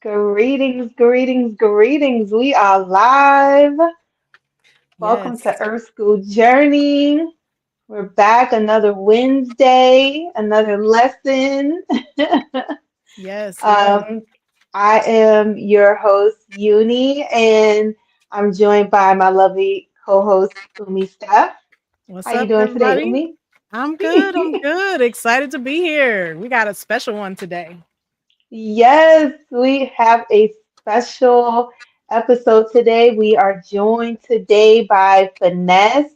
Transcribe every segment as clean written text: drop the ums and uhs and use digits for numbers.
Greetings, greetings, greetings. We are live. Welcome Yes, to Earth School Journey. We're back another Wednesday, another lesson. yes, yes. um, I am your host, Uni, and I'm joined by my lovely co-host, Umi Steph. What's How you up, doing today, everybody? Umi? I'm good. I'm good. Excited to be here. We got a special one today. Yes, we have a special episode today. We are joined today by Finesse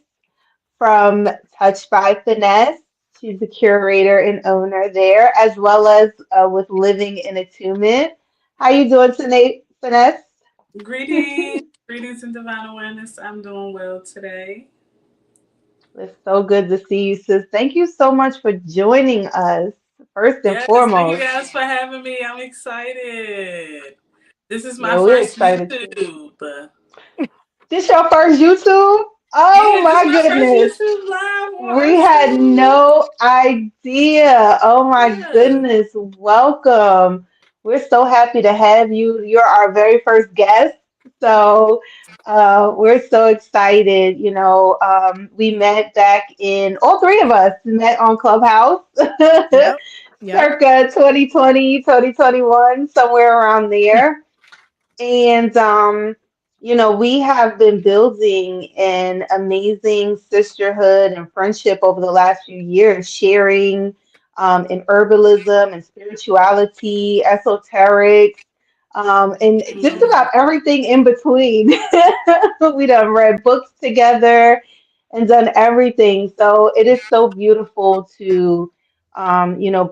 from Touched by Finesse. She's the curator and owner there, as well as with Living in Attunement. How you doing today, Finesse? Greetings, greetings and divine awareness. I'm doing well today. It's so good to see you, sis. Thank you so much for joining us, first and Yes, thank you foremost. guys for having me. I'm excited. This is my Yeah, we're first excited too. YouTube. This your first YouTube? Oh Yeah, this is my my first goodness. YouTube live on We Earth had School. no idea. Oh my Yes. goodness. Welcome. We're so happy to have you. You're our very first guest. So we're so excited. We met back in, all three of us met on Clubhouse Yep. Yep. circa 2020, 2021, somewhere around there. And we have been building an amazing sisterhood and friendship over the last few years, sharing in herbalism and spirituality, esoterics, and just Mm. about everything in between. We done read books together and done everything. So it is so beautiful to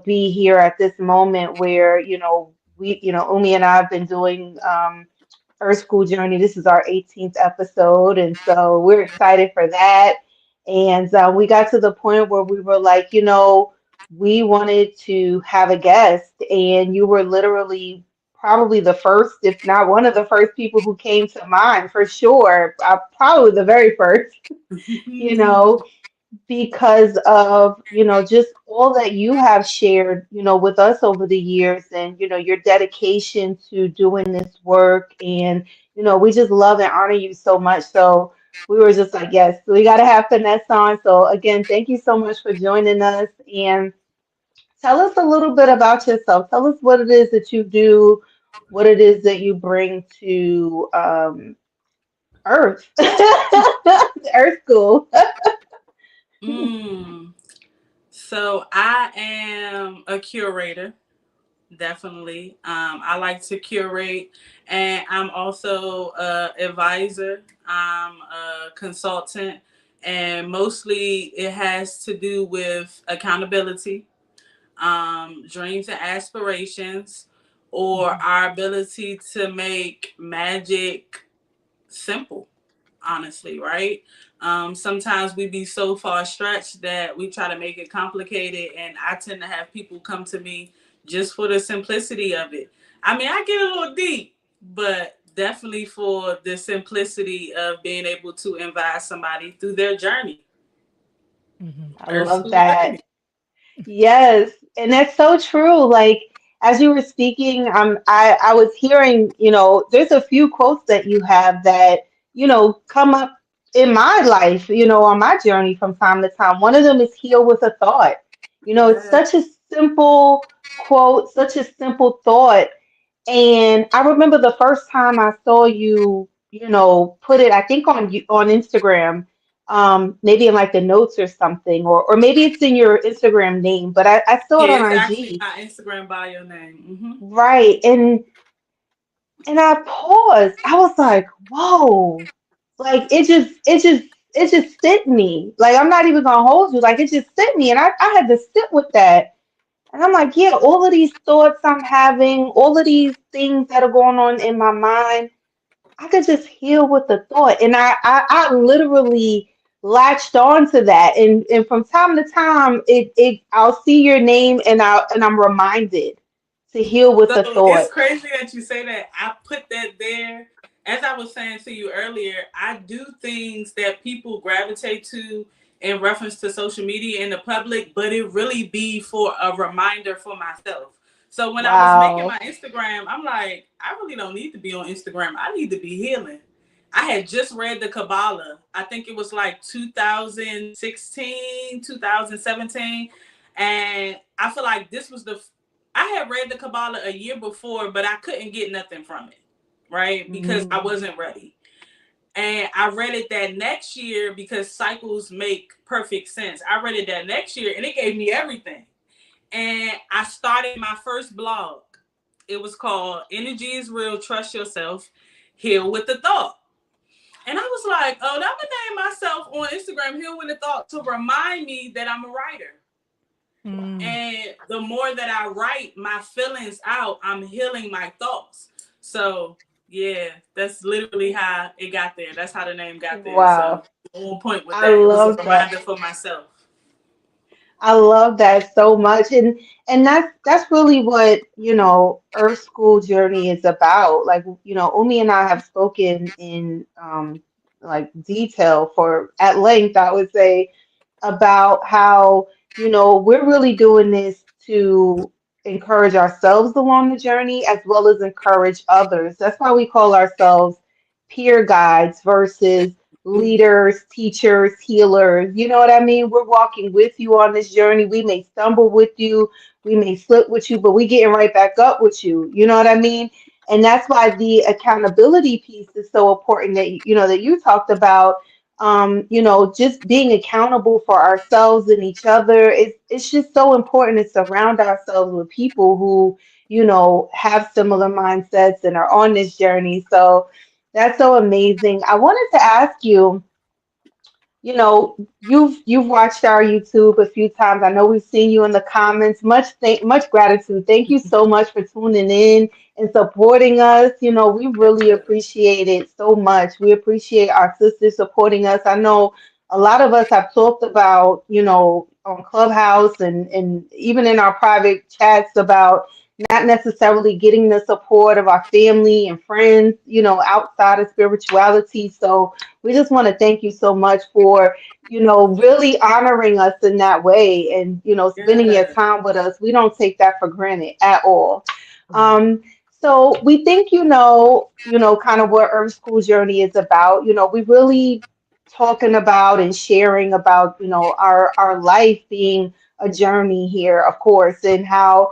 be here at this moment where, Umi and I have been doing Earth School Journey. This is our 18th episode, and so we're excited for that. And we got to the point where we were like, we wanted to have a guest, and you were literally probably the first, if not one of the first people who came to mind for sure. Probably the very first, you know because of just all that you have shared with us over the years, and your dedication to doing this work, and we just love and honor you so much. So we were just like, yes, we got to have Finesse on. So again, thank you so much for joining us, and tell us a little bit about yourself. Tell us what it is that you do, what it is that you bring to Earth. Earth School. Mm. So I am a curator, definitely. I like to curate, and I'm also a advisor. I'm a consultant, and mostly it has to do with accountability, dreams and aspirations, or our ability to make magic simple, honestly, right? Sometimes we be so far stretched that we try to make it complicated, and I tend to have people come to me just for the simplicity of it. I mean, I get a little deep, but definitely for the simplicity of being able to advise somebody through their journey. Hmm. I Earth love School that. Journey. Yes, and that's so true. Like as you were speaking, I was hearing, there's a few quotes that you have that, come up in my life, on my journey from time to time. One of them is heal with a thought. It's Yes. such a simple quote, such a simple thought. And I remember the first time I saw you, put it, I think on Instagram, maybe in like the notes or something, or maybe it's in your Instagram name, but I saw it Yeah, on it's actually IG. my Instagram bio name. Right. And I paused. I was like, whoa. Like it just sit me. Like I'm not even gonna hold you. Like it just sit me. And I had to sit with that. And I'm like, yeah, all of these thoughts I'm having, all of these things that are going on in my mind, I could just heal with the thought. And I literally latched on to that. And from time to time, I'll see your name, and I'm reminded to heal with So the it's thought. crazy that you say that. I put that there. As I was saying to you earlier, I do things that people gravitate to in reference to social media and the public, but it really be for a reminder for myself. So when I was making Wow. my Instagram, I'm like, I really don't need to be on Instagram. I need to be healing. I had just read the Kabbalah. I think it was like 2016, 2017. And I feel like this was I had read the Kabbalah a year before, but I couldn't get nothing from it, right? Because I Mm. wasn't ready. And I read it that next year because cycles make perfect sense. I read it that next year and it gave me everything. And I started my first blog. It was called Energy is Real, Trust Yourself, Heal with the Thought. And I was like, oh, I'm going to name myself on Instagram Heal with the Thought to remind me that I'm a writer. Mm. And the more that I write my feelings out, I'm healing my thoughts. So, yeah, that's literally how it got there. That's how the name got there. So, Wow. on point with I that. It was a love that. reminder for myself. I love that so much. And that's really what, Earth School Journey is about. Like, Umi and I have spoken in like detail for at length, I would say, about how, we're really doing this to encourage ourselves along the journey as well as encourage others. That's why we call ourselves peer guides versus leaders, teachers, healers. You know what I mean? We're walking with you on this journey. We may stumble with you, we may slip with you, but we getting right back up with you. You know what I mean? And that's why the accountability piece is so important that that you talked about, just being accountable for ourselves and each other. It's just so important to surround ourselves with people who, have similar mindsets and are on this journey. So that's so amazing. I wanted to ask you, you've watched our YouTube a few times. I know we've seen you in the comments. Much gratitude. Thank you so much for tuning in and supporting us. We really appreciate it so much. We appreciate our sisters supporting us. I know a lot of us have talked about, on Clubhouse and even in our private chats about not necessarily getting the support of our family and friends, outside of spirituality. So we just want to thank you so much for, really honoring us in that way and, spending your Yeah. time with us. We don't take that for granted at all. So we think, kind of what Earth School Journey is about. We really talking about and sharing about, our life being a journey here, of course, and how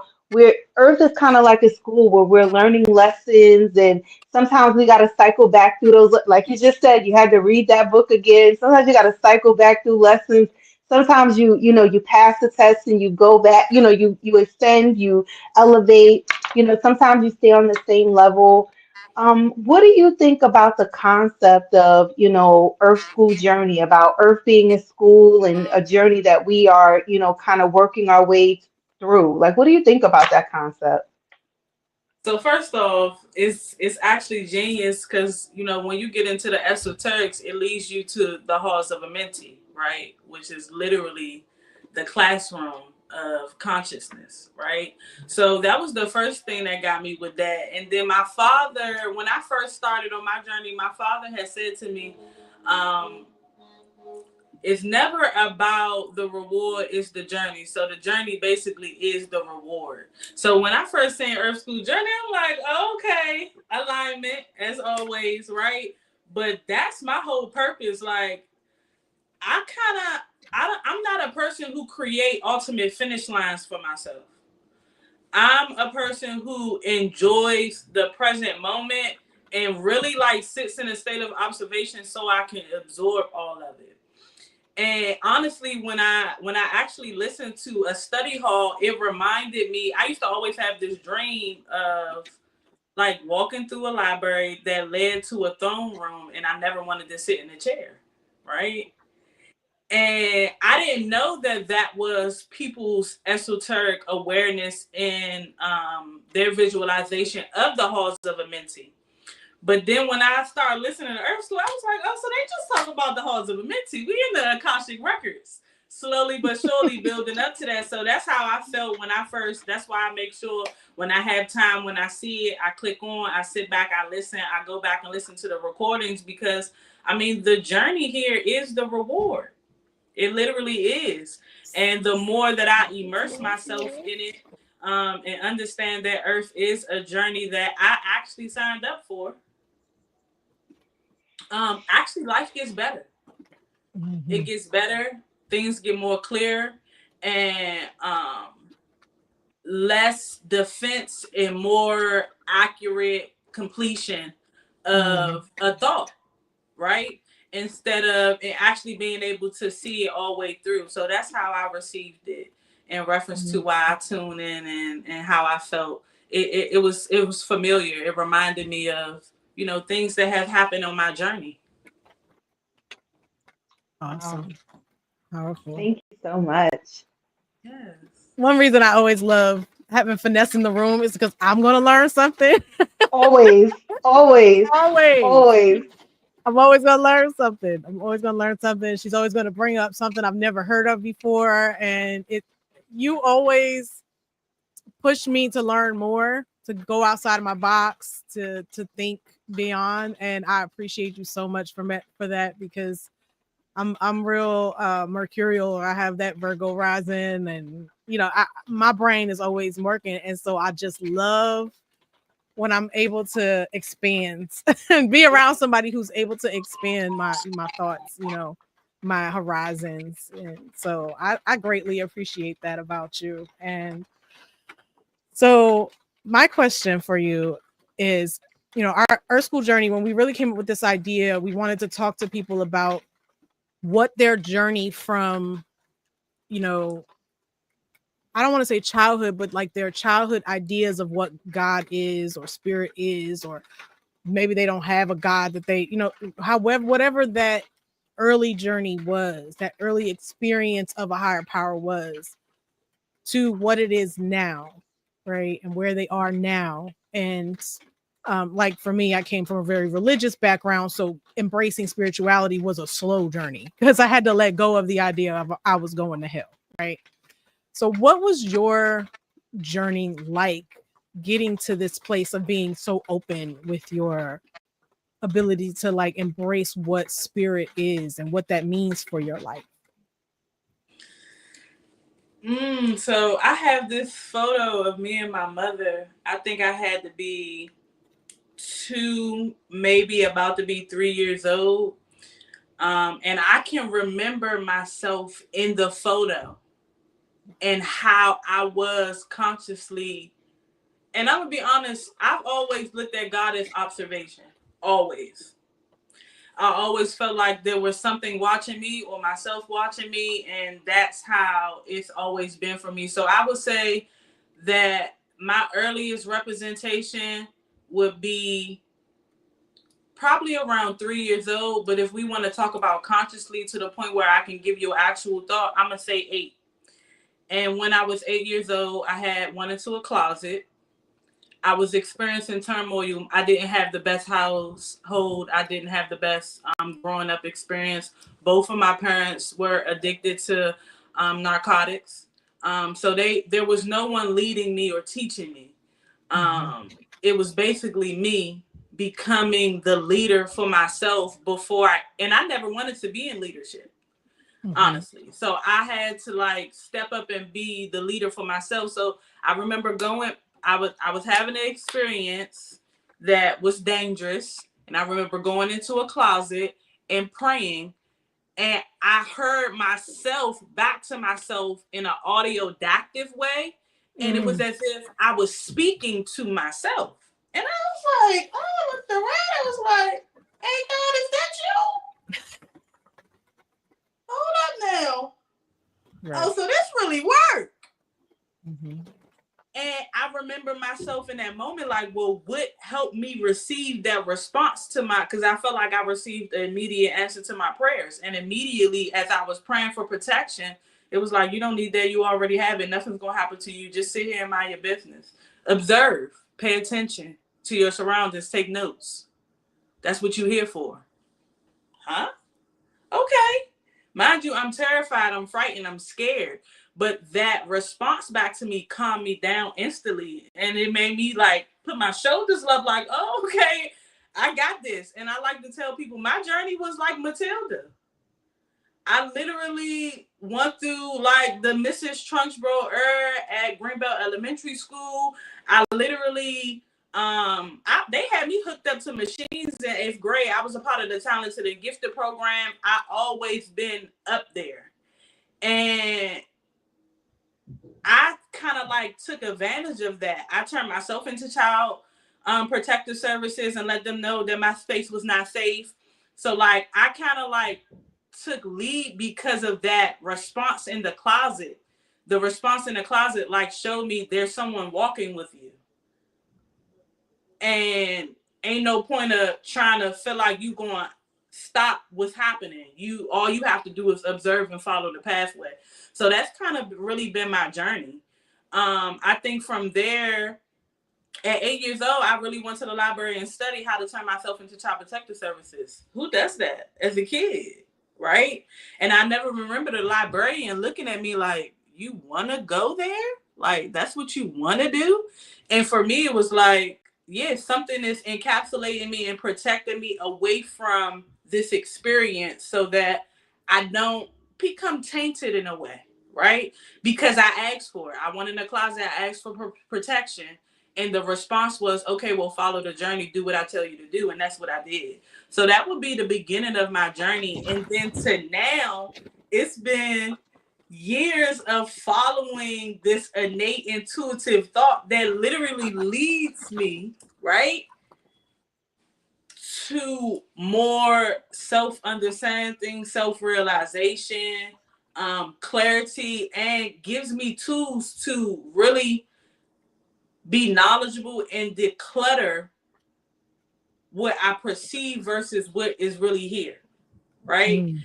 Earth is kind of like a school where we're learning lessons, and sometimes we got to cycle back through those, like you just said, you had to read that book again. Sometimes you got to cycle back through lessons. Sometimes you pass the test and you go back, you extend, you elevate. Sometimes you stay on the same level. What do you think about the concept of, Earth School Journey, about Earth being a school and a journey that we are, kind of working our way through? Like, what do you think about that concept? So first off, it's actually genius because when you get into the esoterics, it leads you to the halls of a mentee, right? Which is literally the classroom of consciousness, right? So that was the first thing that got me with that. And then my father, when I first started on my journey, my father had said to me, um, it's never about the reward, it's the journey. So the journey basically is the reward. So when I first seen Earth School Journey, I'm like, okay, alignment as always, right? But that's my whole purpose. Like, I kind of, I'm not a person who create ultimate finish lines for myself. I'm a person who enjoys the present moment and really like sits in a state of observation so I can absorb all of it. And honestly, when I actually listened to a study hall, it reminded me. I used to always have this dream of like walking through a library that led to a throne room, and I never wanted to sit in a chair, right? And I didn't know that that was people's esoteric awareness in their visualization of the halls of a mentee. But then when I started listening to Earth School, I was like, oh, so they just talk about the halls of a mentee. We in the Akashic Records, slowly but surely building up to that. So that's how I felt when I first, that's why I make sure when I have time, when I see it, I click on, I sit back, I listen, I go back and listen to the recordings because, I mean, the journey here is the reward. It literally is. And the more that I immerse myself in it, and understand that Earth is a journey that I actually signed up for. Actually, life gets better. It gets better. Things get more clear, and less defense and more accurate completion of a thought, right? Instead of it actually being able to see it all the way through. So that's how I received it in reference to why I tuned in, and how I felt. It was familiar. It reminded me of, things that have happened on my journey. Awesome. Wow. Powerful. Thank you so much. Yes. One reason I always love having finesse in the room is because I'm going to learn something. Always, always, Always. always. I'm always going to learn something. I'm always going to learn something. She's always going to bring up something I've never heard of before. And you always push me to learn more, to go outside of my box, to think beyond. And I appreciate you so much for that, because I'm real mercurial. I have that Virgo rising, and my brain is always working, and so I just love when I'm able to expand and be around somebody who's able to expand my thoughts, my horizons. And so I greatly appreciate that about you. And so my question for you is, our Earth School journey, when we really came up with this idea, we wanted to talk to people about what their journey from, I don't want to say childhood, but like their childhood ideas of what God is or spirit is, or maybe they don't have a God that they, however, whatever that early journey was, that early experience of a higher power was, to what it is now, right? And where they are now. And like for me, I came from a very religious background, so embracing spirituality was a slow journey because I had to let go of the idea of I was going to hell, right? So what was your journey like, getting to this place of being so open with your ability to like embrace what spirit is and what that means for your life? So I have this photo of me and my mother. I think I had to be 2, maybe about to be 3 years old. And I can remember myself in the photo and how I was consciously. And I'm gonna be honest, I've always looked at God as observation. Always. I always felt like there was something watching me or myself watching me, and that's how it's always been for me. So I would say that my earliest representation would be probably around 3 years old. But if we want to talk about consciously to the point where I can give you an actual thought, I'm going to say 8. And when I was 8 years old, I had went into a closet. I was experiencing turmoil. I didn't have the best household. I didn't have the best growing up experience. Both of my parents were addicted to narcotics. So there was no one leading me or teaching me. It was basically me becoming the leader for myself and I never wanted to be in leadership, honestly. So I had to like step up and be the leader for myself. So I remember I was having an experience that was dangerous, and I remember going into a closet and praying, and I heard myself back to myself in an audiodactive way, and it was as if I was speaking to myself. And I was like, oh, I looked around, I was like, hey God, is that you? Hold up now. Right. Oh, so this really worked. And I remember myself in that moment, like, well, what helped me receive that response because I felt like I received an immediate answer to my prayers. And immediately, as I was praying for protection, it was like, you don't need that. You already have it. Nothing's going to happen to you. Just sit here and mind your business. Observe. Pay attention to your surroundings. Take notes. That's what you're here for. Huh? Okay. Mind you, I'm terrified. I'm frightened. I'm scared. But that response back to me calmed me down instantly. And it made me like put my shoulders up like, oh, okay, I got this. And I like to tell people my journey was like Matilda. I literally went through like the Mrs. Trunchborough at Greenbelt Elementary School. I literally they had me hooked up to machines in 8th grade. I was a part of the Talented and Gifted program. I always been up there. And I kind of like took advantage of that. I turned myself into child protective services and let them know that my space was not safe. So like I kind of like took lead because of that response in the closet. The response in the closet like showed me there's someone walking with you. And ain't no point of trying to feel like you going to stop what's happening. All you have to do is observe and follow the pathway. So that's kind of really been my journey. I think from there, at 8 years old, I really went to the library and studied how to turn myself into child protective services. Who does that as a kid, right? And I never remember the librarian looking at me like, you want to go there? Like, that's what you want to do? And for me, it was like, yeah, something is encapsulating me and protecting me away from this experience so that I don't become tainted in a way, right? Because I asked for it. I went in the closet, I asked for protection. And the response was, okay, well, follow the journey, do what I tell you to do. And that's what I did. So that would be the beginning of my journey. And then to now, it's been years of following this innate intuitive thought that literally leads me, right, to more self-understanding, self-realization, clarity, and gives me tools to really be knowledgeable and declutter what I perceive versus what is really here, right?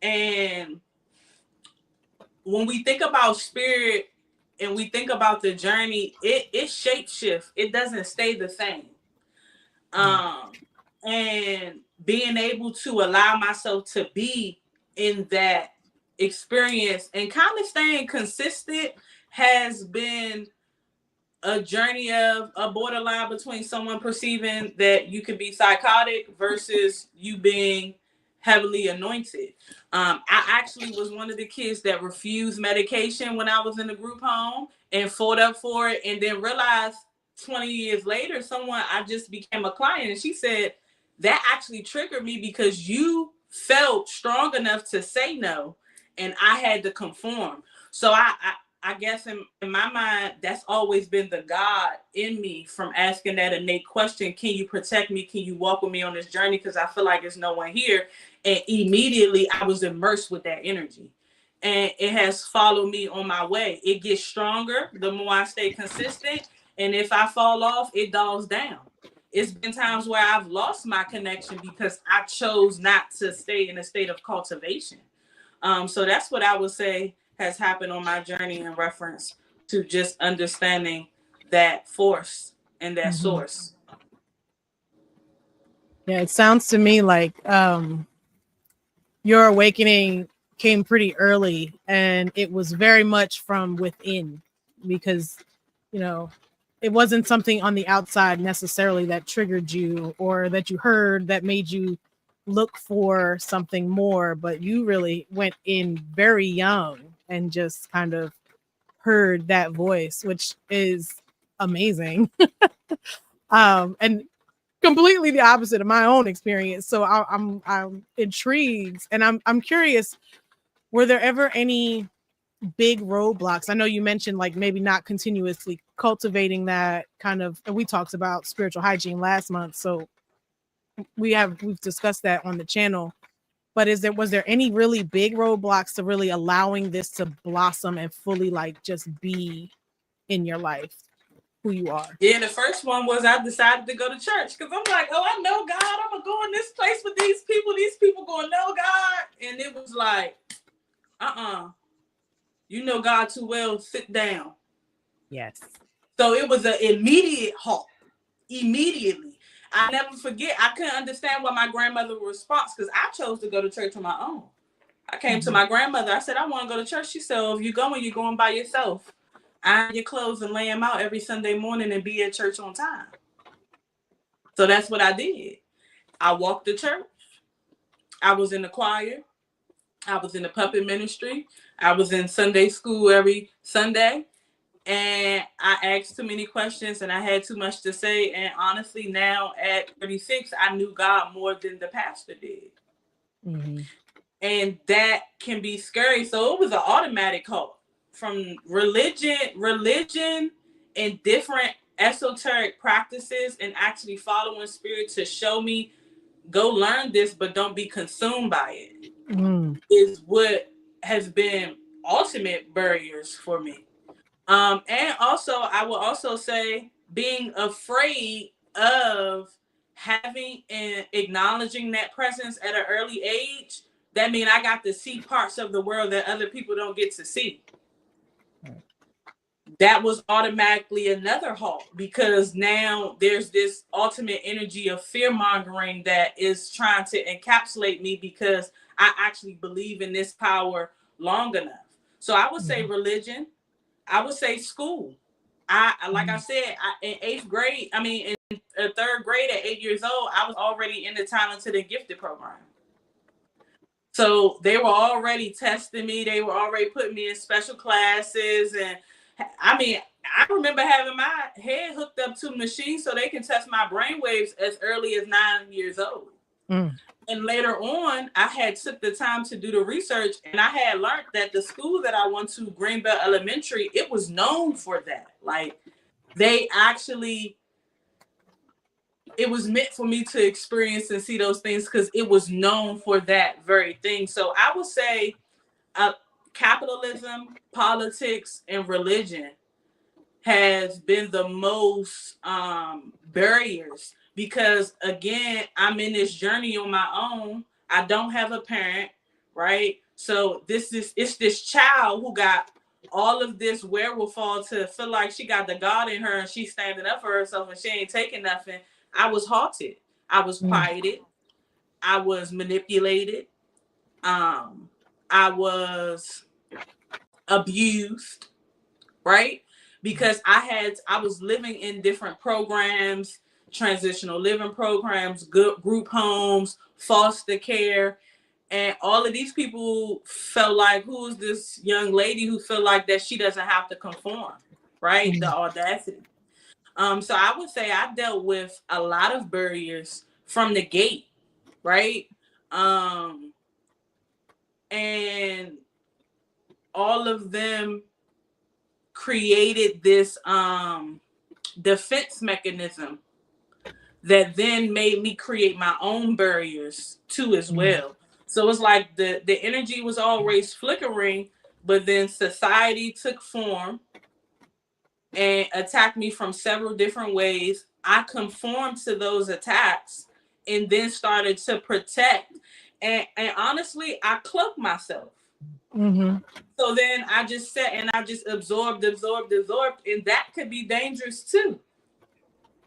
And when we think about spirit and we think about the journey, it shape shift. It doesn't stay the same. And being able to allow myself to be in that experience and kind of staying consistent has been a journey of a borderline between someone perceiving that you can be psychotic versus you being heavily anointed. I actually was one of the kids that refused medication when I was in the group home and fought up for it, and then realized 20 years later, someone I just became a client, and she said, that actually triggered me because you felt strong enough to say no, and I had to conform. So I guess in my mind, that's always been the God in me from asking that innate question, can you protect me? Can you walk with me on this journey? Because I feel like there's no one here. And immediately I was immersed with that energy. And it has followed me on my way. It gets stronger the more I stay consistent. And if I fall off, it dulls down. It's been times where I've lost my connection because I chose not to stay in a state of cultivation. So that's what I would say has happened on my journey in reference to just understanding that force and that source. Yeah, it sounds to me like your awakening came pretty early and it was very much from within, because, you know, it wasn't something on the outside necessarily that triggered you or that you heard that made you look for something more, but you really went in very young and just kind of heard that voice, which is amazing. And completely the opposite of my own experience. So I'm intrigued, and I'm curious, were there ever any big roadblocks? I know you mentioned like maybe not continuously cultivating that kind of, and we talked about spiritual hygiene last month, so we've discussed that on the channel. But was there any really big roadblocks to really allowing this to blossom and fully like just be in your life who you are? Yeah, the first one was I decided to go to church because I'm like, oh, I know God. I'm gonna go in this place with these people. These people gonna know God. And it was like, you know God too well. Sit down. Yes. So it was an immediate halt. Immediately. I never forget. I couldn't understand why my grandmother responds because I chose to go to church on my own. I came to my grandmother. I said, I want to go to church. She said, if you're going by yourself. Iron your clothes and lay them out every Sunday morning and be at church on time. So that's what I did. I walked to church. I was in the choir. I was in the puppet ministry. I was in Sunday school every Sunday. And I asked too many questions and I had too much to say. And honestly, now at 36, I knew God more than the pastor did. Mm-hmm. And that can be scary. So it was an automatic call from religion and different esoteric practices and actually following spirit to show me, go learn this, but don't be consumed by it, is what has been ultimate barriers for me. And also, I will also say being afraid of having and acknowledging that presence at an early age. That means I got to see parts of the world that other people don't get to see. That was automatically another halt because now there's this ultimate energy of fear mongering that is trying to encapsulate me because I actually believe in this power long enough. So I would say religion. I would say school. Like I said, in 8th grade, in 3rd grade at 8 years old, I was already in the talented and gifted program. So they were already testing me. They were already putting me in special classes. And I remember having my head hooked up to a machine so they can test my brain waves as early as 9 years old. And later on, I had took the time to do the research, and I had learned that the school that I went to, Greenbelt Elementary, it was known for that. Like, they actually, it was meant for me to experience and see those things because it was known for that very thing. So I would say capitalism, politics, and religion has been the most barriers because, again, I'm in this journey on my own. I don't have a parent, right? So it's this child who got all of this wherewithal to feel like she got the God in her and she's standing up for herself and she ain't taking nothing. I was halted. I was quieted. I was manipulated. I was abused, right? Because I was living in different programs, transitional living programs, good group homes, foster care, and all of these people felt like, who is this young lady who feel like that she doesn't have to conform, right? The audacity. So I would say I dealt with a lot of barriers from the gate, right? And all of them created this defense mechanism that then made me create my own barriers too as well. So it's like the energy was always flickering, but then society took form and attacked me from several different ways. I conformed to those attacks and then started to protect. And honestly, I cloaked myself. So then I just sat and I just absorbed, and that could be dangerous too.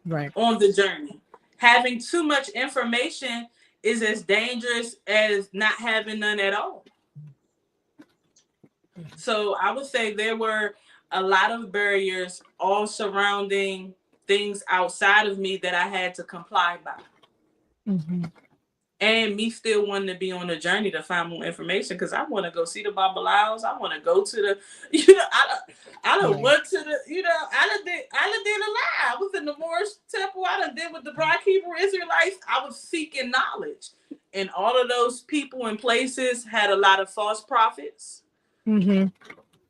Right. On the journey. Having too much information is as dangerous as not having none at all. So I would say there were a lot of barriers all surrounding things outside of me that I had to comply by. And me still wanting to be on a journey to find more information because I want to go see the Babalaos. I want to go to the, I don't went to the, I did a lot. I was in the Moorish temple. I done did with the Black Hebrew Israelites. I was seeking knowledge. And all of those people and places had a lot of false prophets and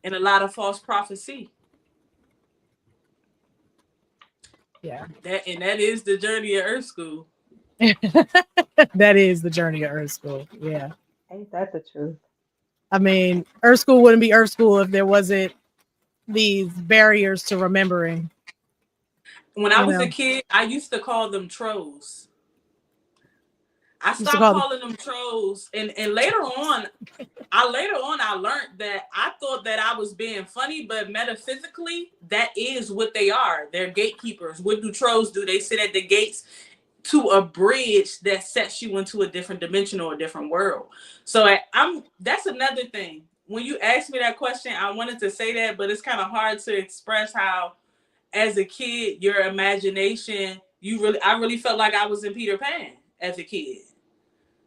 a lot of false prophecy. Yeah. That is the journey of Earth School. That is the journey of Earth School. Yeah. Ain't that the truth? I mean, Earth School wouldn't be Earth School if there wasn't these barriers to remembering. When I was a kid, I used to call them trolls. I stopped calling them trolls, and later on, I learned that I thought that I was being funny, but metaphysically, that is what they are. They're gatekeepers. What do trolls do? They sit at the gates to a bridge that sets you into a different dimension or a different world. So that's another thing. When you asked me that question, I wanted to say that, but it's kind of hard to express how, as a kid, your imagination, I really felt like I was in Peter Pan as a kid.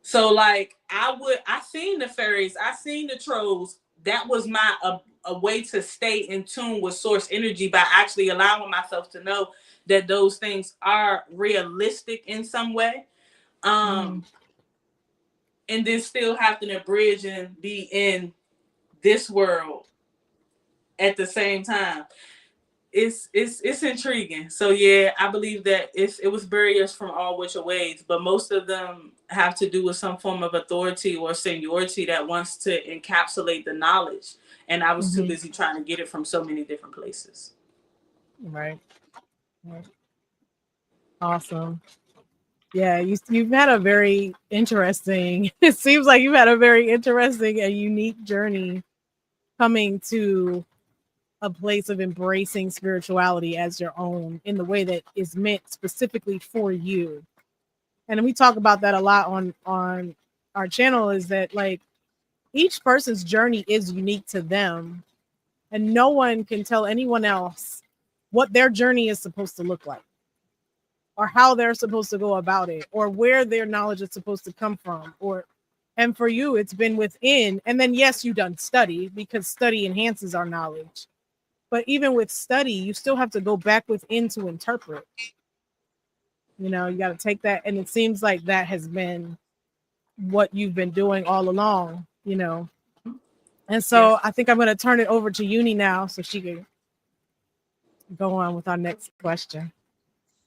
So like I seen the fairies, I seen the trolls. That was my a way to stay in tune with source energy by actually allowing myself to know that those things are realistic in some way. Mm. And then still having to bridge and be in this world at the same time. It's intriguing. So yeah, I believe that it was barriers from all which ways, but most of them have to do with some form of authority or seniority that wants to encapsulate the knowledge. And I was too busy trying to get it from so many different places. Right. Right. Awesome. Yeah, you've had a very interesting. It seems like you've had a very interesting and unique journey coming to a place of embracing spirituality as your own in the way that is meant specifically for you. And we talk about that a lot on our channel, is that like each person's journey is unique to them, and no one can tell anyone else what their journey is supposed to look like, or how they're supposed to go about it, or where their knowledge is supposed to come from. Or and for you it's been within, and then yes, you done study, because study enhances our knowledge. But even with study, you still have to go back within to interpret. You know, you got to take that, and it seems like that has been what you've been doing all along, you know. And Yes. so I think I'm going to turn it over to Uni now so she can go on with our next question.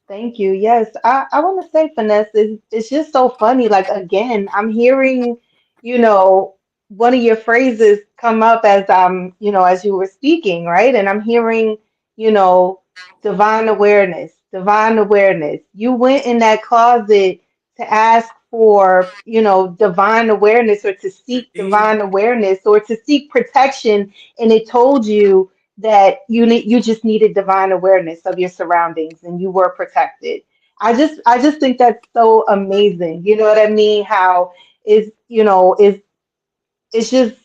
Thank you. Yes, I want to say, Finesse, it's just so funny. Like, again, I'm hearing, you know, one of your phrases come up as as you were speaking, right? And I'm hearing, you know, divine awareness, divine awareness. You went in that closet to ask for, divine awareness, or to seek divine awareness, or to seek protection, and it told you that you just needed divine awareness of your surroundings, and you were protected. I just think that's so amazing. You know what I mean? How is it's just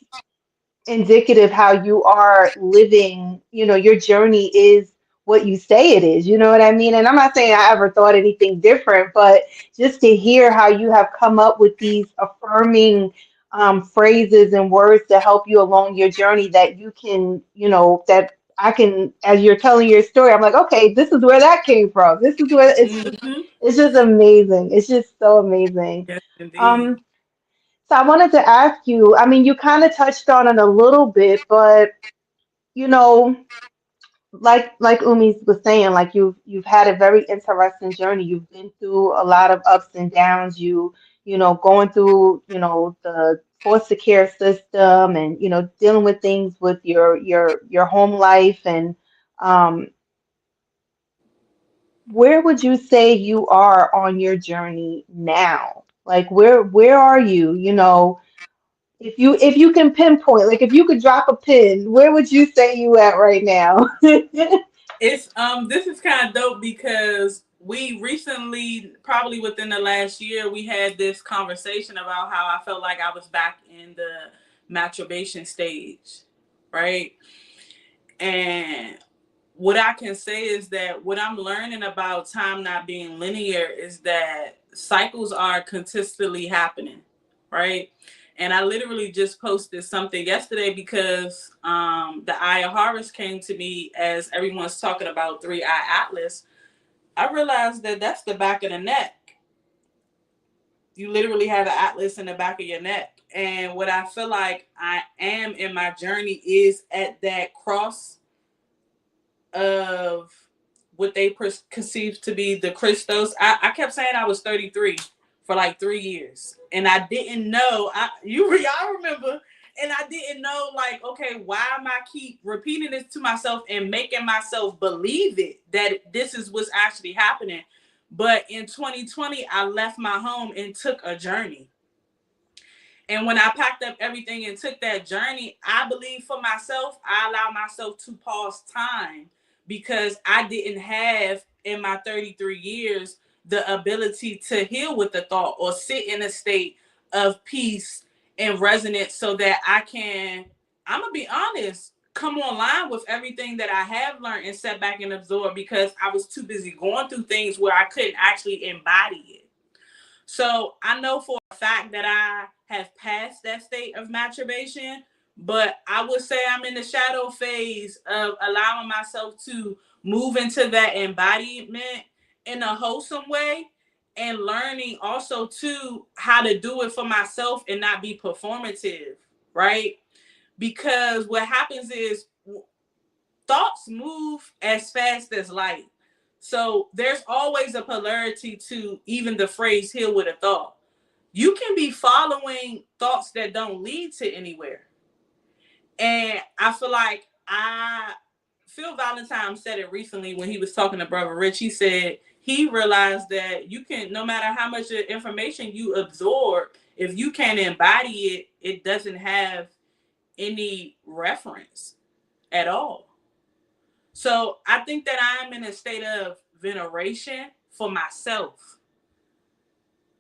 indicative how you are living, your journey is what you say it is. You know what I mean? And I'm not saying I ever thought anything different, but just to hear how you have come up with these affirming phrases and words to help you along your journey, that you can, that I can, as you're telling your story, I'm like, okay, this is where that came from. This is where Mm-hmm. it's just amazing. It's just so amazing. Yes, indeed. Um, so I wanted to ask you, I mean, you kind of touched on it a little bit, but you know, like Umi was saying, like you've had a very interesting journey. You've been through a lot of ups and downs. Going through, the foster care system, and dealing with things with your home life. And um where would you say you are on your journey now? Like where are you? If you can pinpoint, like if you could drop a pin, where would you say you at right now? It's this is kind of dope because we recently, probably within the last year, we had this conversation about how I felt like I was back in the masturbation stage, right? And what I can say is that what I'm learning about time not being linear is that cycles are consistently happening, right? And I literally just posted something yesterday because the Eye of Horus came to me as everyone's talking about Three Eye Atlas. I realized that that's the back of the neck. You literally have an atlas in the back of your neck. And what I feel like I am in my journey is at that cross of what they perceive to be the Christos. I kept saying I was 33 for like 3 years, and I didn't know. Y'all remember? And I didn't know, like, okay, why am I keep repeating this to myself and making myself believe it, that this is what's actually happening? But in 2020, I left my home and took a journey. And when I packed up everything and took that journey, I believe for myself, I allowed myself to pause time because I didn't have in my 33 years the ability to heal with the thought or sit in a state of peace and resonance so that I'm going to be honest, come online with everything that I have learned and set back and absorb because I was too busy going through things where I couldn't actually embody it. So I know for a fact that I have passed that state of maturation, but I would say I'm in the shadow phase of allowing myself to move into that embodiment in a wholesome way, and learning also too how to do it for myself and not be performative, right? Because what happens is thoughts move as fast as light. So there's always a polarity to even the phrase heal with a thought. You can be following thoughts that don't lead to anywhere. And I feel like Phil Valentine said it recently when he was talking to Brother Rich. He said he realized that you can, no matter how much information you absorb, if you can't embody it, it doesn't have any reference at all. So I think that I'm in a state of veneration for myself,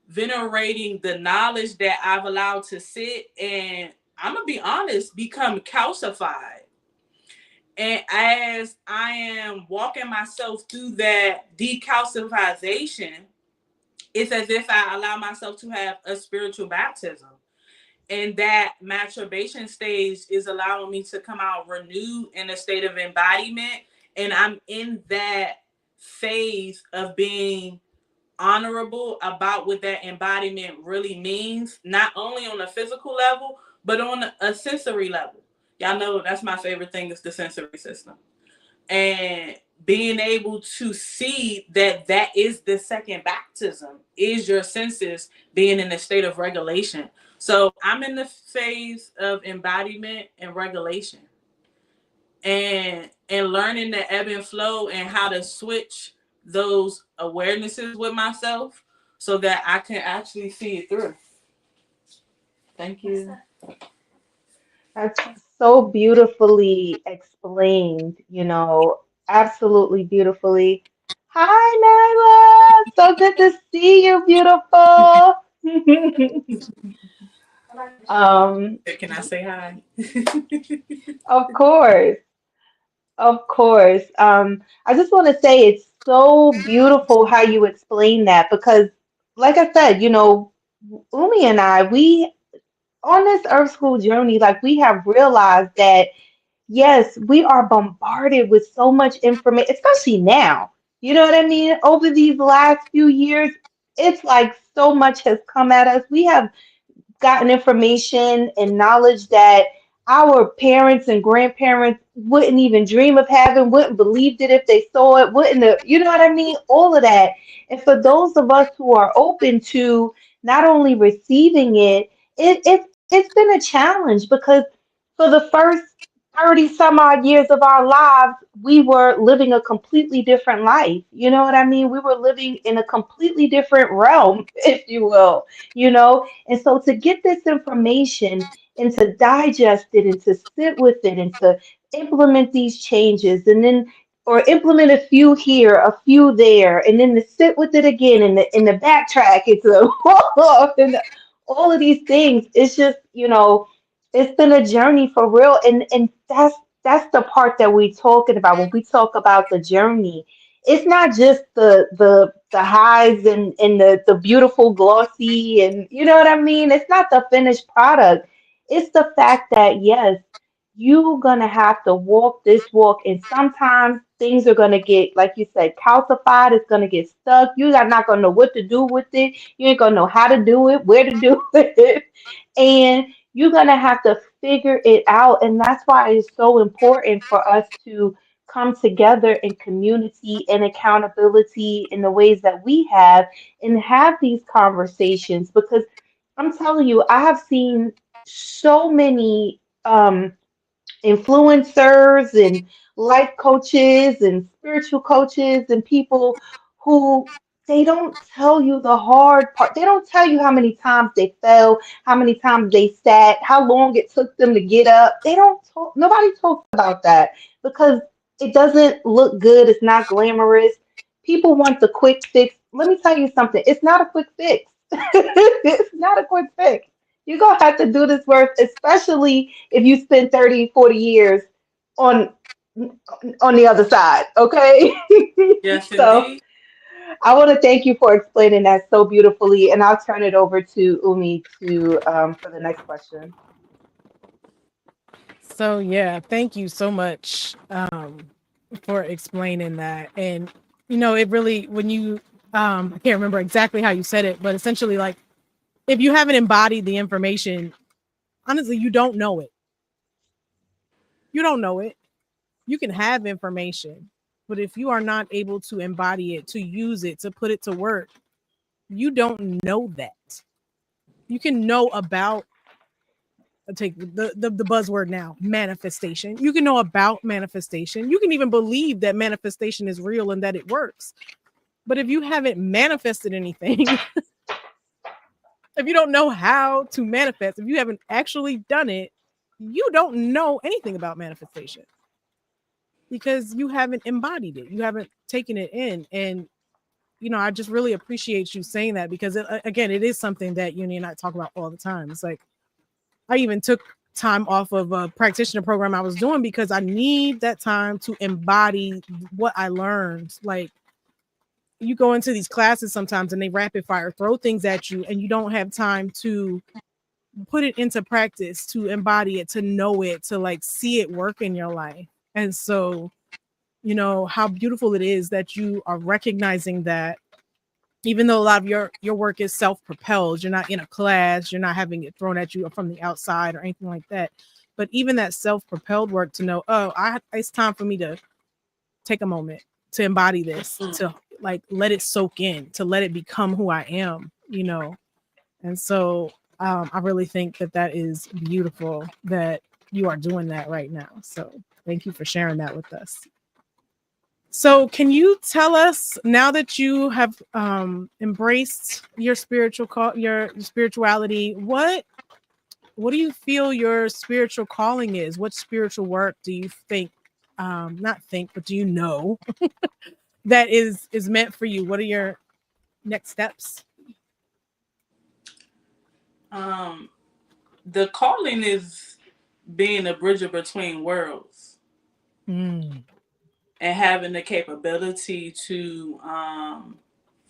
venerating the knowledge that I've allowed to sit and, I'm going to be honest, become calcified. And as I am walking myself through that decalcifization, it's as if I allow myself to have a spiritual baptism. And that masturbation stage is allowing me to come out renewed in a state of embodiment. And I'm in that phase of being honorable about what that embodiment really means, not only on a physical level, but on a sensory level. Y'all know that's my favorite thing, is the sensory system. And being able to see that that is the second baptism, is your senses being in a state of regulation. So I'm in the phase of embodiment and regulation, and learning the ebb and flow and how to switch those awarenesses with myself so that I can actually see it through. Thank you. That's so beautifully explained, absolutely beautifully. Hi, Nyla. So good to see you, beautiful. um, Can I say hi? of course, of course. I just want to say it's so beautiful how you explain that because, like I said, Umi and I, we on this Earth School journey, like we have realized that yes, we are bombarded with so much information, especially now. You know what I mean? Over these last few years, it's like so much has come at us. We have gotten information and knowledge that our parents and grandparents wouldn't even dream of having, wouldn't believed it if they saw it, wouldn't have, you know what I mean? All of that. And for those of us who are open to not only receiving it, it's been a challenge because for the first 30 some odd years of our lives, we were living a completely different life. You know what I mean? We were living in a completely different realm, if you will, you know? And so to get this information and to digest it and to sit with it and to implement these changes and then or implement a few here, a few there, and then to sit with it again and the backtrack, it's a and all of these things. It's just, it's been a journey for real. And that's the part that we're talking about when we talk about the journey. It's not just the highs and the beautiful glossy and you know what I mean? It's not the finished product. It's the fact that yes, you're gonna have to walk this walk and sometimes things are gonna get, like you said, calcified, it's gonna get stuck. You are not gonna know what to do with it. You ain't gonna know how to do it, where to do it. And you're gonna have to figure it out. And that's why it's so important for us to come together in community and accountability in the ways that we have and have these conversations because I'm telling you, I have seen so many influencers and life coaches and spiritual coaches and people who they don't tell you the hard part. They don't tell you how many times they fell, how many times they sat, how long it took them to get up. They don't talk, nobody talks about that because it doesn't look good. It's not glamorous. People want the quick fix. Let me tell you something. It's not a quick fix. It's not a quick fix. You're going to have to do this work, especially if you spend 30, 40 years on on the other side, okay? Yes, So indeed. I want to thank you for explaining that so beautifully, and I'll turn it over to Umi to for the next question. So yeah, thank you so much for explaining that. And it really, when you I can't remember exactly how you said it, but essentially, like, if you haven't embodied the information, honestly, you don't know it. You don't know it. You can have information, but if you are not able to embody it, to use it, to put it to work, you don't know that. You can know about, take the buzzword now, manifestation. You can know about manifestation. You can even believe that manifestation is real and that it works. But if you haven't manifested anything, if you don't know how to manifest, if you haven't actually done it, you don't know anything about manifestation because you haven't embodied it. You haven't taken it in. And I just really appreciate you saying that because again, it is something that Uni and I talk about all the time. It's like I even took time off of a practitioner program I was doing because I need that time to embody what I learned. Like, you go into these classes sometimes and they rapid fire throw things at you and you don't have time to put it into practice, to embody it, to know it, to like see it work in your life. And so, how beautiful it is that you are recognizing that even though a lot of your work is self-propelled, you're not in a class, you're not having it thrown at you from the outside or anything like that. But even that self-propelled work to know, oh, it's time for me to take a moment to embody this, to like let it soak in, to let it become who I am. And so I really think that is beautiful that you are doing that right now. So thank you for sharing that with us. So, can you tell us now that you have embraced your spiritual your spirituality? What do you feel your spiritual calling is? What spiritual work do you think, not think, but do you know that is meant for you? What are your next steps? The calling is being a bridger between worlds Mm. and having the capability to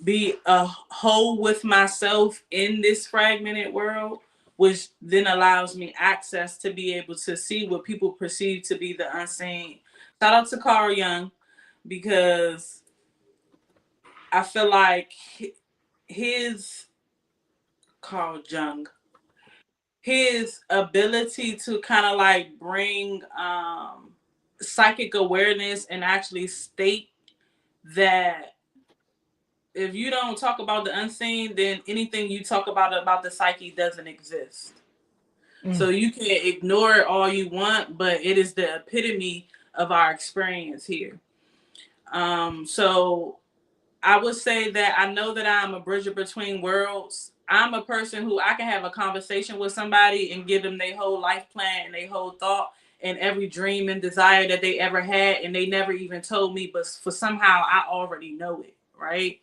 be a whole with myself in this fragmented world, which then allows me access to be able to see what people perceive to be the unseen. Shout out to Carl Jung, because I feel like his Carl Jung, his ability to kind of like bring psychic awareness and actually state that if you don't talk about the unseen, then anything you talk about the psyche doesn't exist. So Mm. you can ignore it all you want, but it is the epitome of our experience here. So I would say that I know that I'm a bridger between worlds. I'm a person who I can have a conversation with somebody and give them their whole life plan and their whole thought and every dream and desire that they ever had, and they never even told me, but for somehow I already know it, right?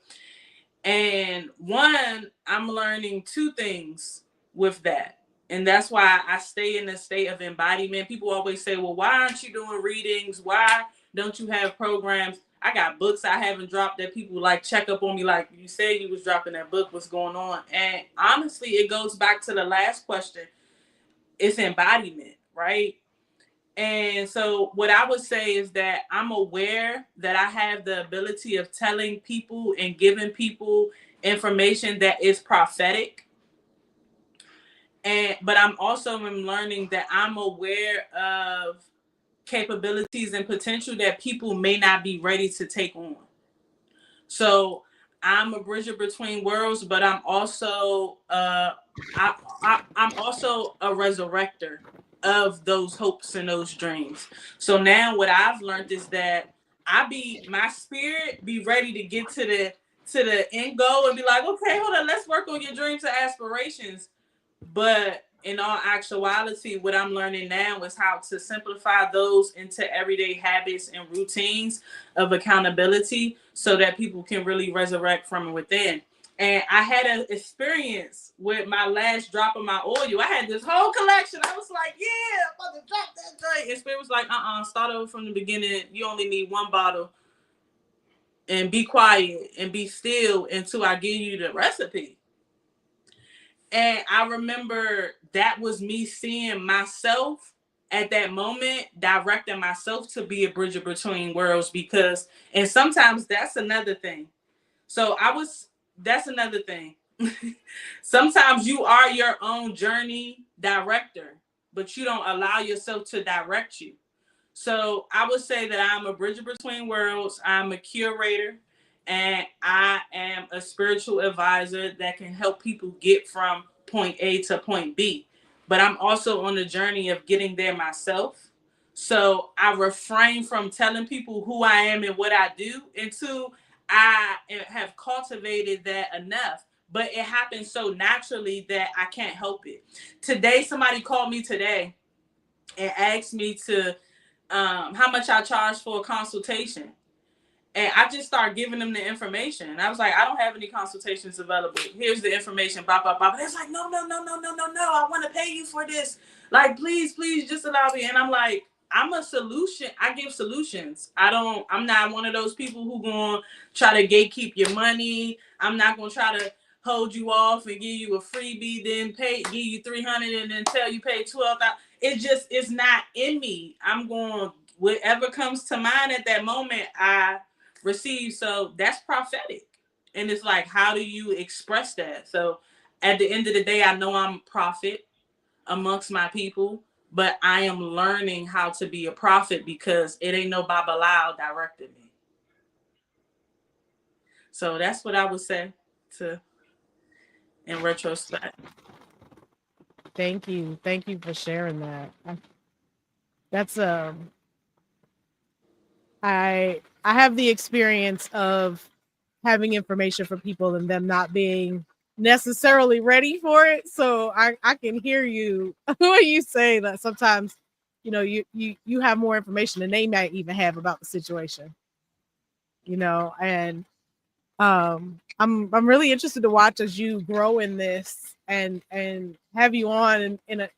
And one, I'm learning two things with that. And that's why I stay in a state of embodiment. People always say, well, why aren't you doing readings? Why don't you have programs? I got books I haven't dropped that people like check up on me, like, you said you was dropping that book, what's going on? And honestly, it goes back to the last question. It's embodiment, right? And so what I would say is that I'm aware that I have the ability of telling people and giving people information that is prophetic. But I'm also learning that I'm aware of capabilities and potential that people may not be ready to take on. So I'm a bridger between worlds, but I'm also I'm also a resurrector of those hopes and those dreams. So now what I've learned is that my spirit be ready to get to the end goal and be like, okay, hold on, let's work on your dreams and aspirations. But in all actuality, what I'm learning now is how to simplify those into everyday habits and routines of accountability so that people can really resurrect from within. And I had an experience with my last drop of my oil. I had this whole collection. I was like, yeah, I'm about to drop that joint. And Spirit was like, start over from the beginning. You only need one bottle. and be quiet and be still until I give you the recipe. And I remember that was me seeing myself at that moment, directing myself to be a bridge between worlds, because, and sometimes that's another thing. So that's another thing. Sometimes you are your own journey director, but you don't allow yourself to direct you. So I would say that I'm a bridge between worlds. I'm a curator, and I am a spiritual advisor that can help people get from point A to point B. But I'm also on the journey of getting there myself. So I refrain from telling people who I am and what I do until I have cultivated that enough. But it happens so naturally that I can't help it. Today, somebody called me today and asked me to how much I charge for a consultation. And I just started giving them the information. And I was like, I don't have any consultations available. Here's the information, blah, blah, blah. But it's like, no. I want to pay you for this. Like, please, just allow me. And I'm like, I'm a solution. I give solutions. I'm not one of those people who going to try to gatekeep your money. I'm not going to try to hold you off and give you a freebie, then give you 300 and then tell you pay 12,000. It's not in me. I'm going, whatever comes to mind at that moment, I receive. So that's prophetic. And it's like, how do you express that? So at the end of the day, I know I'm a prophet amongst my people, but I am learning how to be a prophet because it ain't no Babalao directing me. So that's what I would say to in retrospect. Thank you for sharing that. That's I have the experience of having information for people and them not being necessarily ready for it. So I can hear you when you say that sometimes, you have more information than they might even have about the situation. And I'm really interested to watch as you grow in this and have you on in a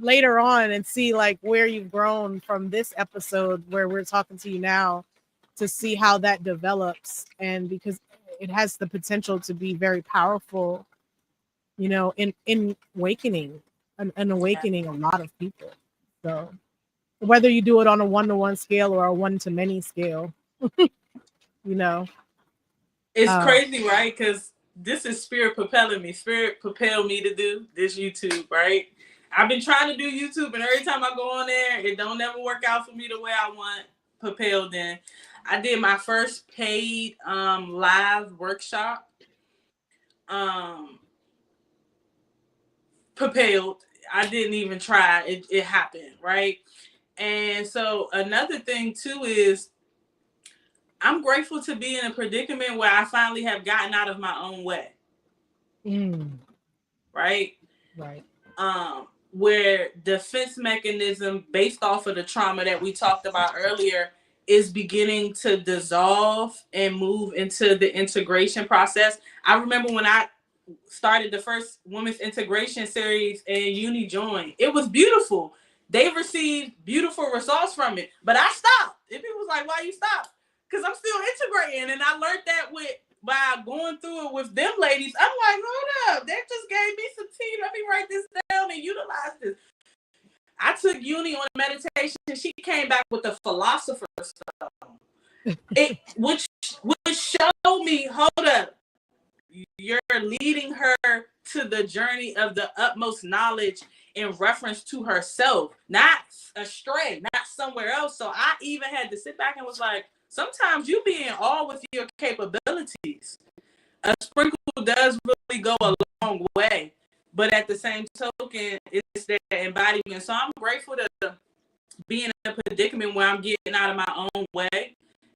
later on and see like where you've grown from this episode where we're talking to you now, to see how that develops, and because it has the potential to be very powerful, in awakening and awakening a lot of people. So whether you do it on a 1-to-1 scale or a 1-to-many scale, you know. It's crazy, right? Because this is spirit propelling me. Spirit propelled me to do this YouTube, right? I've been trying to do YouTube, and every time I go on there, it don't ever work out for me the way I want. Propelled in. I did my first paid live workshop. Propelled. I didn't even try. It happened, right? And so another thing too is I'm grateful to be in a predicament where I finally have gotten out of my own way. Right? Right. Where defense mechanism based off of the trauma that we talked about earlier is beginning to dissolve and move into the integration process. I remember when I started the first women's integration series and Uni joined. It was beautiful. They received beautiful results from it, but I stopped. And people was like, why you stop? Because I'm still integrating. And I learned that by going through it with them ladies. I'm like, hold up, they just gave me some tea. Let me write this down and utilize this. I took Uni on meditation. She came back with the philosopher's stone. It which showed me, hold up, you're leading her to the journey of the utmost knowledge in reference to herself, not astray, not somewhere else. So I even had to sit back and was like, sometimes you be in awe with your capabilities. A sprinkle does really go a long way, but at the same token, it's that embodiment. So I'm grateful to be in a predicament where I'm getting out of my own way.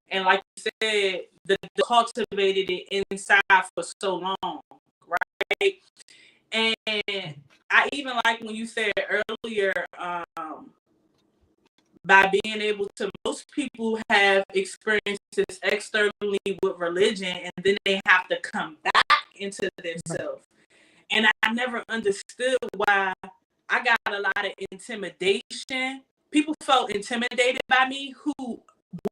And like you said, the cultivated it inside for so long, right? And I even like when you said earlier, by being able to, most people have experiences externally with religion, and then they have to come back into themselves. And I never understood why I got a lot of intimidation. People felt intimidated by me who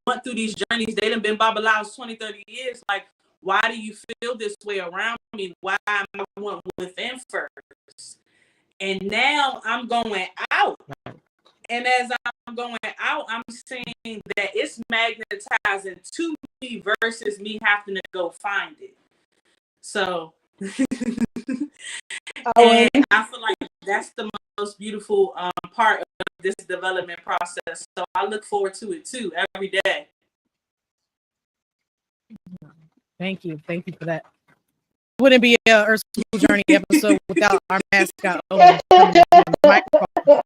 went through these journeys. They done been Babalaos 20, 30 years. Like, why do you feel this way around me? Why am I went within first? And now I'm going out. And as I'm going out, I'm seeing that it's magnetizing to me versus me having to go find it. So, and I feel like that's the most beautiful part of this development process. So I look forward to it too every day. Thank you for that. Wouldn't be a Earth School Journey episode without our mascot Owen coming on the microphone.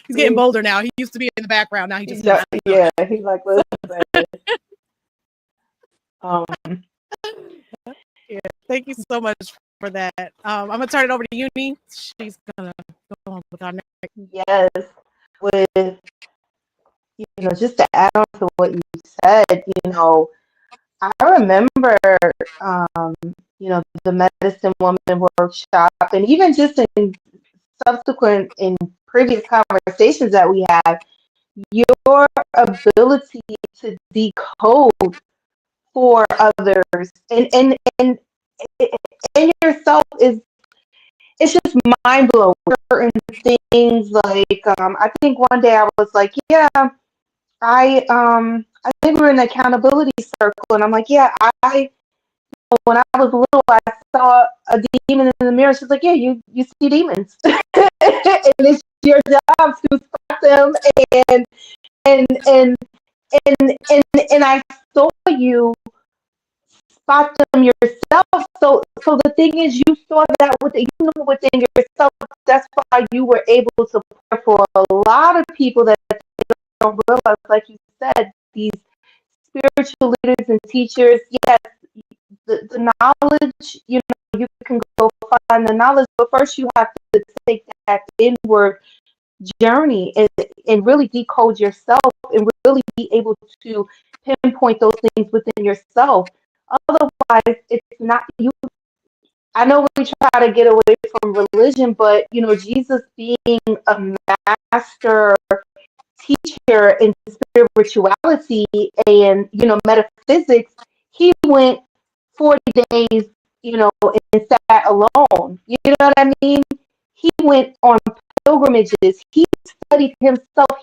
He's getting bolder now. He used to be in the background. Now he just yeah. He's like, listen. Yeah, thank you so much for that. I'm gonna turn it over to Uni. She's gonna go on with our next. Yes, with just to add on to what you said, I remember, the medicine woman workshop, and even just in previous conversations that we had, your ability to decode for others and yourself it's just mind blowing. Certain things like I think one day I was like, yeah, I think we're in an accountability circle, and I'm like, yeah, when I was little, I saw a demon in the mirror. She's like, yeah, you see demons, and it's your job to spot them, and I saw you spot them yourself. So the thing is, you saw that within yourself. That's why you were able to pour for a lot of people that don't realize, like you said, these spiritual leaders and teachers. Yes, the knowledge, you can go find the knowledge, but first you have to take that inward journey and really decode yourself and really be able to pinpoint those things within yourself. Otherwise, it's not you. I know we try to get away from religion, but Jesus being a master teacher in spirituality and metaphysics, he went 40 days, and sat alone. You know what I mean? He went on pilgrimages. He studied himself.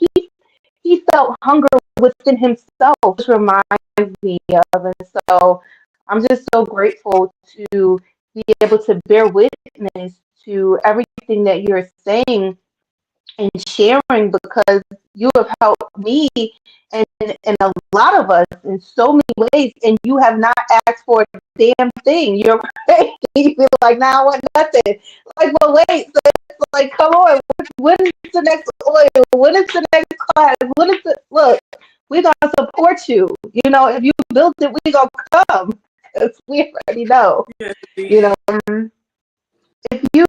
He felt hunger within himself, which reminds me of. And so I'm just so grateful to be able to bear witness to everything that you're saying and sharing, because you have helped me and a lot of us in so many ways, and you have not asked for a damn thing. You're right. You feel like, now I want nothing. Like, well, wait, so it's like, come on, when is the next oil? When is the next class? When is look, we're gonna support you. If you built it, we gonna come. Because we already know. If you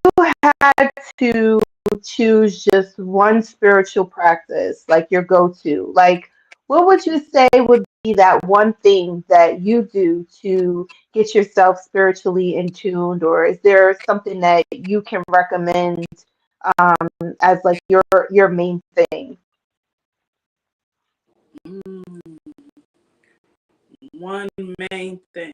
had to choose just one spiritual practice, like your go-to, like what would you say would be that one thing that you do to get yourself spiritually in tuned, or is there something that you can recommend as like your main thing? One main thing.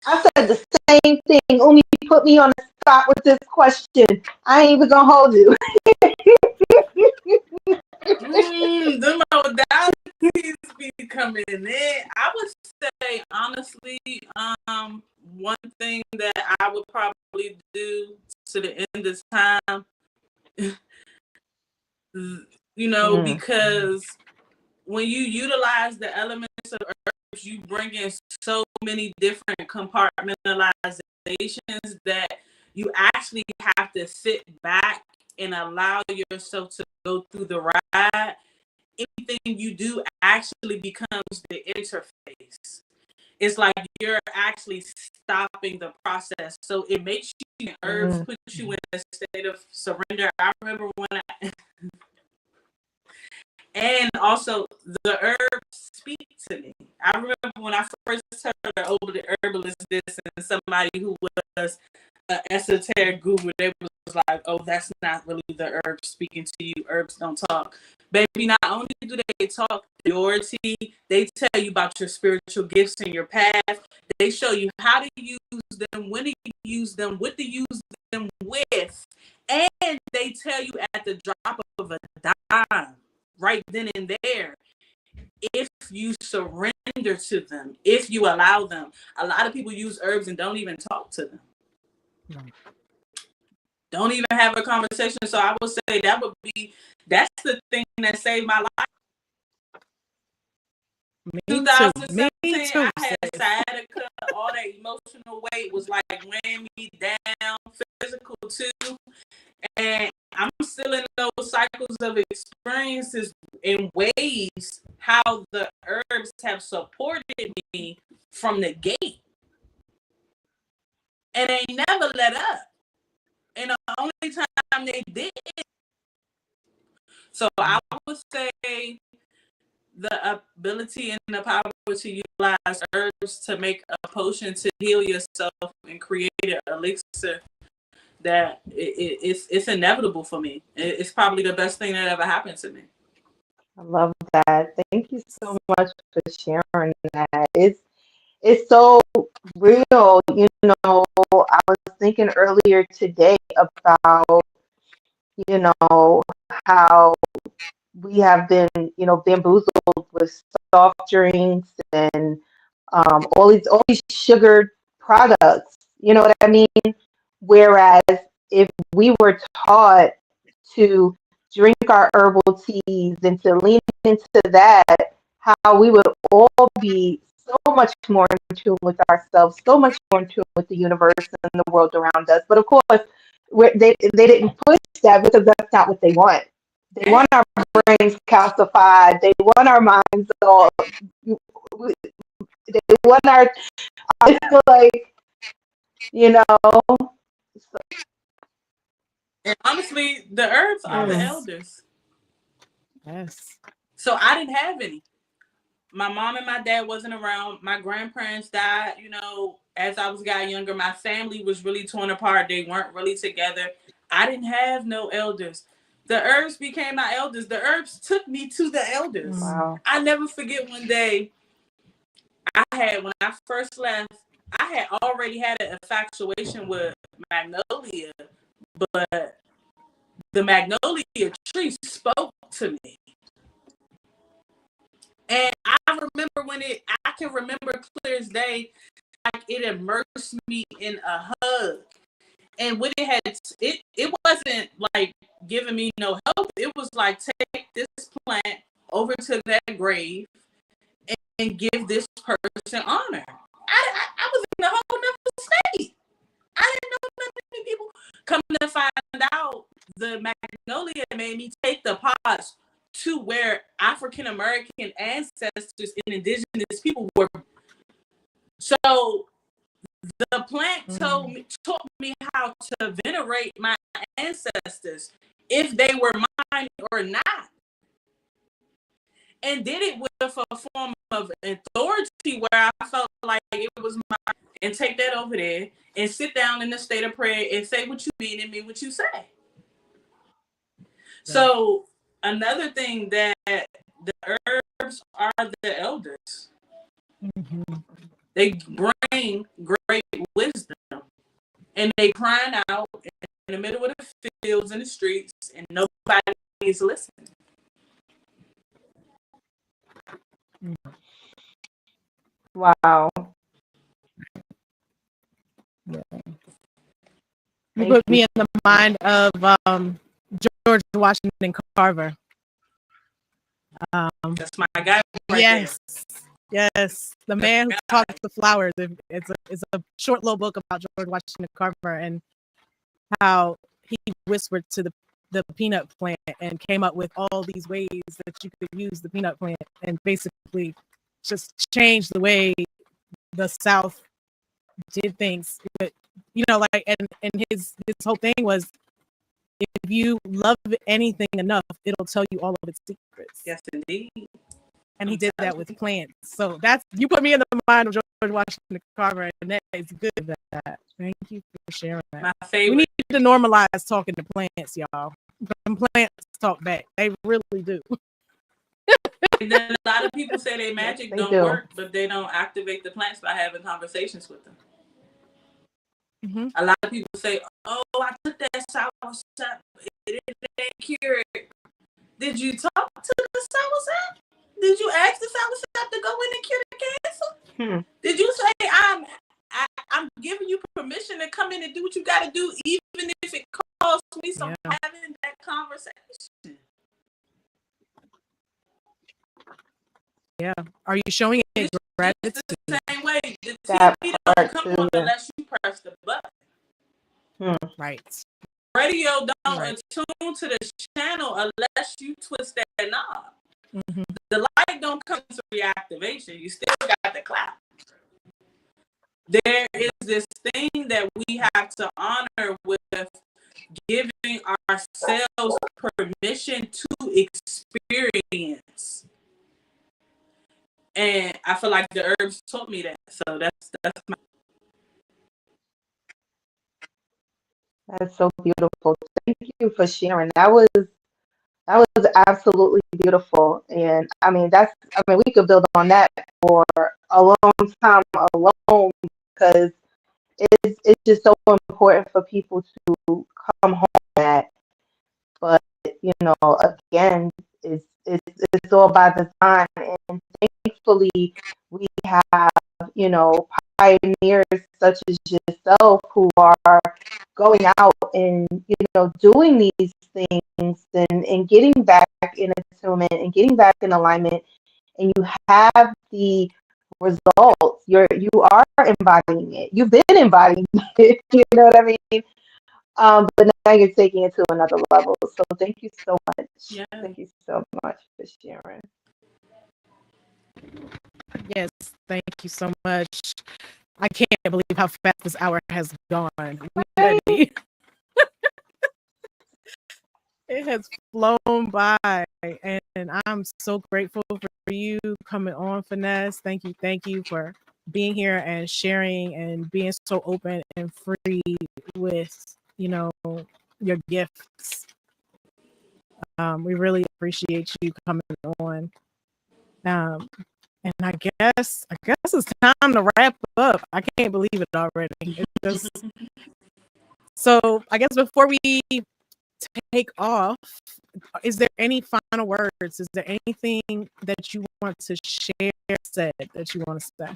I said the same thing. Only put me on the spot with this question. I ain't even gonna hold you. The modalities be coming in. I would say honestly, one thing that I would probably do to the end of time, because when you utilize the elements of herbs, you bring in so many different compartmentalizations that you actually have to sit back and allow yourself to go through the ride. Anything you do actually becomes the interface. It's like you're actually stopping the process. So it makes you, herbs put you in a state of surrender. I remember when and also the herbs speak to me. I remember when I first heard the herbalist this, and somebody who was an esoteric guru, they was like, oh, that's not really the herbs speaking to you. Herbs don't talk. Baby, not only do they talk priority, they tell you about your spiritual gifts and your path. They show you how to use them, when to use them, what to use them with. And they tell you at the drop of a dime, right then and there, if you surrender to them, if you allow them. A lot of people use herbs and don't even talk to them. Don't even have a conversation. So I would say that's the thing that saved my life. Me 2017, too. I had sciatica. All that emotional weight was like weighing me down, physical too. And I'm still in those cycles of experiences in ways how the herbs have supported me from the gate. And they never let up. And the only time they did. So I would say the ability and the power to utilize herbs to make a potion to heal yourself and create an elixir that it's inevitable for me. It's probably the best thing that ever happened to me. I love that. Thank you so much for sharing that. It's so real. You know, I was thinking earlier today about, you know, how we have been, you know, bamboozled with soft drinks and all these sugared products. You know what I mean? Whereas if we were taught to drink our herbal teas and to lean into that, how we would all be so much more in tune with ourselves, so much more in tune with the universe and the world around us. But of course, they didn't push that because that's not what they want. They want our brains calcified. They want our minds all. They want our. I feel like, you know. And honestly, the herbs are the elders. Yes. So I didn't have any. My mom and my dad wasn't around. My grandparents died, you know, as I got younger. My family was really torn apart. They weren't really together. I didn't have no elders. The herbs became my elders. The herbs took me to the elders. Wow. I never forget one day when I first left, I had already had an infatuation with magnolia, but the magnolia tree spoke to me. And I can remember clear as day, like it immersed me in a hug. And what it wasn't like giving me no help. It was like, take this plant over to that grave and give this person honor. I was in a whole nother state. I didn't know nothing. People come to find out, the magnolia made me take the pods to where African American ancestors and indigenous people were. So the plant taught me how to venerate my ancestors, if they were mine or not, and did it with a form of authority where I felt like it was mine, and take that over there and sit down in the state of prayer and say what you mean and mean what you say. Yeah. So another thing that the herbs are the elders. Mm-hmm. They bring great wisdom, and they crying out in the middle of the fields and the streets, and nobody is listening. Wow. You put me in the mind of George Washington Carver. That's my guy. Yes. Yes, the man who talks to flowers. It's a short little book about George Washington Carver and how he whispered to the peanut plant and came up with all these ways that you could use the peanut plant and basically just change the way the South did things. But, you know, like, and his whole thing was, if you love anything enough, it'll tell you all of its secrets. Yes, indeed. And he did that with plants. So that's, you put me in the mind of George Washington Carver, and that is good. That. Thank you for sharing that. My favorite. We need to normalize talking to plants, y'all. Them plants talk back. They really do. And then a lot of people say they Yes, magic they don't do. work, but they don't activate the plants by having conversations with them. Mm-hmm. A lot of people say, "Oh, I took that soursop, it ain't cured." Did you talk to the soursop? Did you ask the soursop to go in and cure the cancer? Did you say, I'm giving you permission to come in and do what you got to do, even if it costs me some having that conversation? Yeah. Are you showing it gratitude? It's the same way. The That TV part don't come too, on yeah. unless you press the button. Right. Radio don't attune to the channel unless you twist that knob. Mm-hmm. The light don't come to reactivation. You still got the clap. There is this thing that we have to honor with giving ourselves permission to experience. And I feel like the herbs taught me that. So that's my. That's so beautiful. Thank you for sharing. That was absolutely beautiful. And we could build on that for a long time alone because it's just so important for people to come home to that. But again, it's all by design, and thankfully we have pioneers such as yourself who are going out and doing these things and getting back in attunement and getting back in alignment, and you have the results. You are embodying it. You've been embodying it. You know what I mean? But now you're taking it to another level. So thank you so much. Yeah. Thank you so much for sharing. Yes. Thank you so much. I can't believe how fast this hour has gone. It has flown by, and I'm so grateful for you coming on, Finesse. Thank you for being here and sharing and being so open and free with your gifts. We really appreciate you coming on. And I guess it's time to wrap up. I can't believe it already. So I guess before we take off, is there any final words? Is there anything that you want to share, said that you want to say?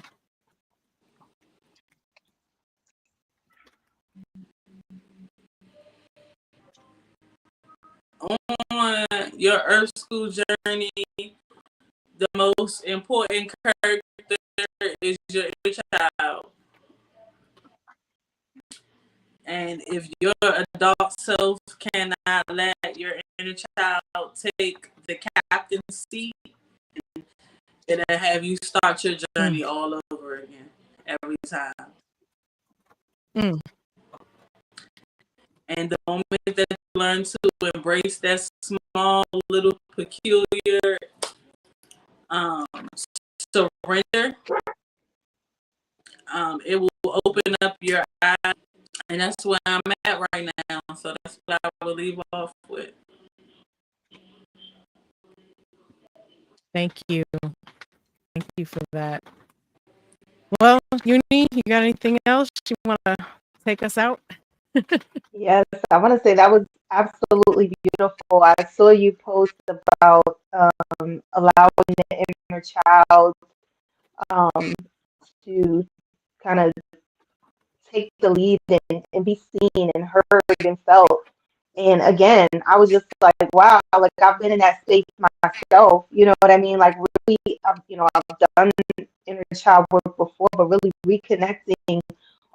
On your Earth School journey, the most important character is your inner child. And if your adult self cannot let your inner child take the captain's seat, it'll have you start your journey all over again every time. And the moment that you learn to embrace that small, little, peculiar surrender, it will open up your eyes. And that's where I'm at right now. So that's what I will leave off with. Thank you. Thank you for that. Well, Uni, you got anything else you want to take us out? Yes, I want to say that was absolutely beautiful. I saw you post about allowing the inner child to kind of take the lead and be seen and heard and felt. And again, I was just like, wow, like I've been in that space myself. You know what I mean? Like really, I've done inner child work before, but really reconnecting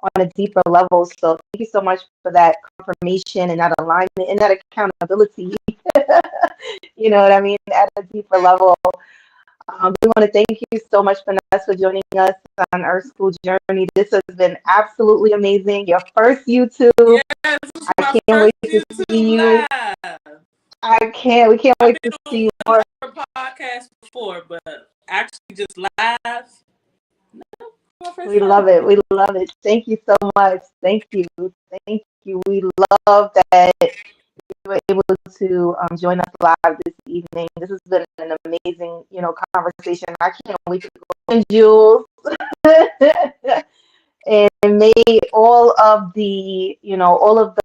on a deeper level. So thank you so much for that confirmation and that alignment and that accountability. You know what I mean? At a deeper level. We want to thank you so much, Vanessa, for joining us on our school journey. This has been absolutely amazing. Your first YouTube. Yes, I can't wait to see you. We can't wait to see you more. I've been on podcast before, but actually just live. We love it. We love it. Thank you so much. Thank you. Thank you. We love that were able to join us live this evening. This has been an amazing, conversation. I can't wait to go in Jules. And may all of the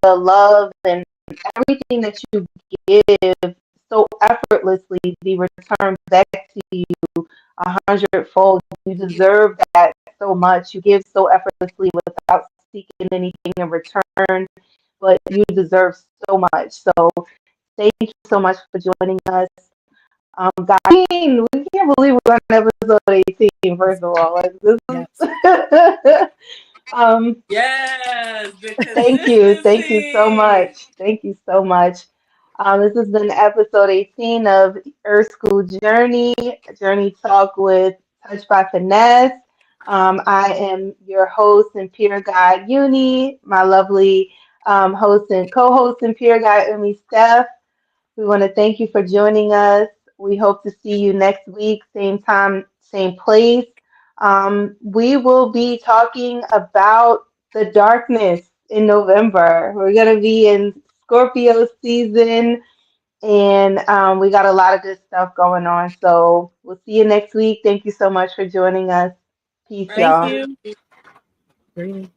love and everything that you give so effortlessly be returned back to you 100-fold. You deserve that so much. You give so effortlessly without seeking anything in return, but you deserve so much. So thank you so much for joining us. Guys, we can't believe we're on episode 18, first of all. Like, this is Yes, the thank you. Thank you so consistency. much. Thank you so much. This has been episode 18 of Earth School Journey Talk with Touch by Finesse. I am your host and peer guide, Uni, my lovely host and co-host and peer guide, Umi Steph. We want to thank you for joining us. We hope to see you next week, same time, same place. We will be talking about the darkness in November. We're going to be in Scorpio season, and we got a lot of good stuff going on. So we'll see you next week. Thank you so much for joining us. Peace, Thank Thank y'all. you. you. Greetings.